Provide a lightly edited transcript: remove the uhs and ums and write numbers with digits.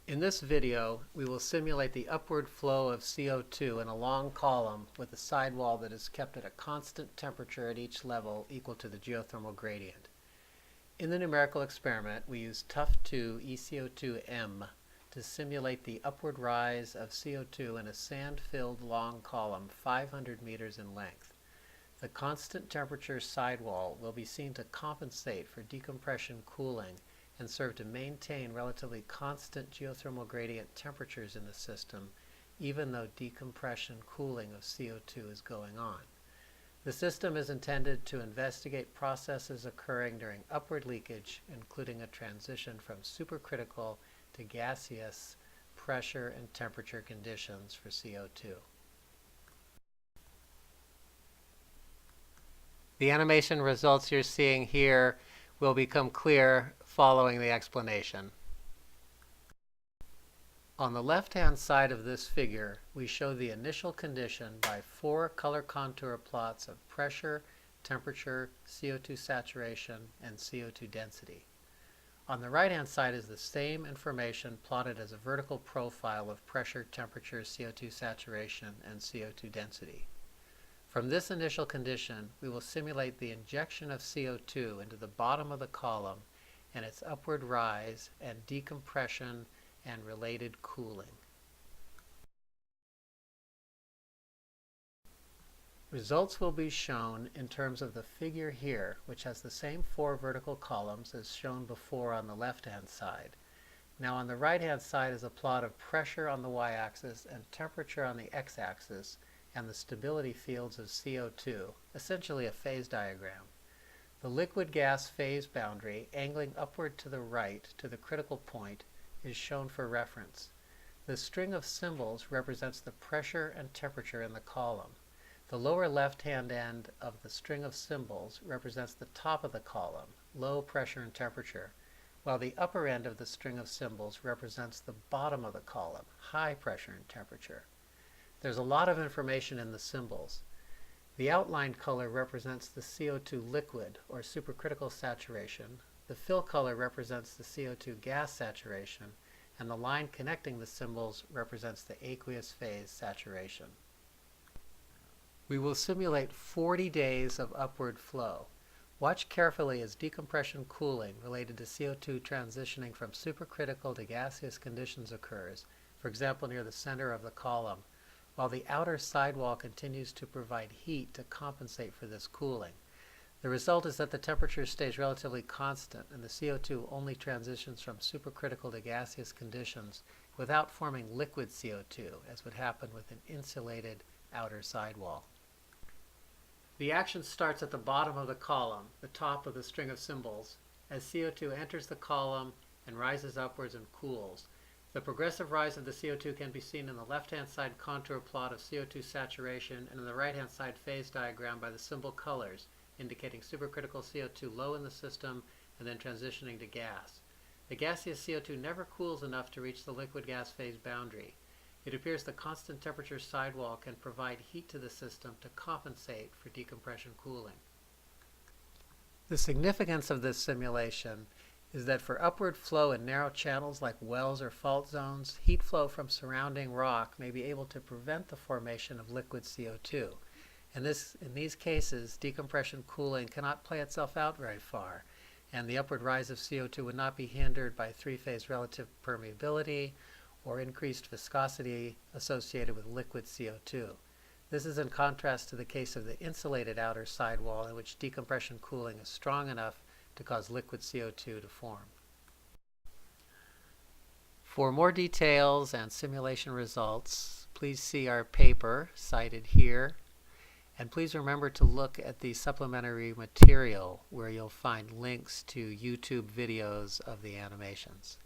In this video, we will simulate the upward flow of CO2 in a long column with a sidewall that is kept at a constant temperature at each level equal to the geothermal gradient. In the numerical experiment, we used Tough2 ECO2M to simulate the upward rise of CO2 in a sand-filled long column 500 meters in length. The constant temperature sidewall will be seen to compensate for decompression cooling and serve to maintain relatively constant geothermal gradient temperatures in the system, even though decompression cooling of CO2 is going on. The system is intended to investigate processes occurring during upward leakage, including a transition from supercritical to gaseous pressure and temperature conditions for CO2. The animation results you're seeing here will become clear following the explanation. On the left-hand side of this figure, we show the initial condition by 4 color contour plots of pressure, temperature, CO2 saturation, and CO2 density. On the right-hand side is the same information plotted as a vertical profile of pressure, temperature, CO2 saturation, and CO2 density. From this initial condition, we will simulate the injection of CO2 into the bottom of the column and its upward rise and decompression and related cooling. Results will be shown in terms of the figure here, which has the same 4 vertical columns as shown before on the left-hand side. Now on the right-hand side is a plot of pressure on the y-axis and temperature on the x-axis, and the stability fields of CO2, essentially a phase diagram. The liquid-gas phase boundary, angling upward to the right to the critical point, is shown for reference. The string of symbols represents the pressure and temperature in the column. The lower left-hand end of the string of symbols represents the top of the column, low pressure and temperature, while the upper end of the string of symbols represents the bottom of the column, high pressure and temperature. There's a lot of information in the symbols. The outlined color represents the CO2 liquid, or supercritical saturation. The fill color represents the CO2 gas saturation, and the line connecting the symbols represents the aqueous phase saturation. We will simulate 40 days of upward flow. Watch carefully as decompression cooling related to CO2 transitioning from supercritical to gaseous conditions occurs, for example near the center of the column, while the outer sidewall continues to provide heat to compensate for this cooling. The result is that the temperature stays relatively constant and the CO2 only transitions from supercritical to gaseous conditions without forming liquid CO2, as would happen with an insulated outer sidewall. The action starts at the bottom of the column, the top of the string of symbols, as CO2 enters the column and rises upwards and cools. The progressive rise of the CO2 can be seen in the left-hand side contour plot of CO2 saturation and in the right-hand side phase diagram by the symbol colors, indicating supercritical CO2 low in the system and then transitioning to gas. The gaseous CO2 never cools enough to reach the liquid-gas phase boundary. It appears the constant temperature sidewall can provide heat to the system to compensate for decompression cooling. The significance of this simulation is that for upward flow in narrow channels like wells or fault zones, heat flow from surrounding rock may be able to prevent the formation of liquid CO2. In these cases, decompression cooling cannot play itself out very far, and the upward rise of CO2 would not be hindered by three-phase relative permeability or increased viscosity associated with liquid CO2. This is in contrast to the case of the insulated outer sidewall, in which decompression cooling is strong enough to cause liquid CO2 to form. For more details and simulation results, please see our paper cited here, and please remember to look at the supplementary material where you'll find links to YouTube videos of the animations.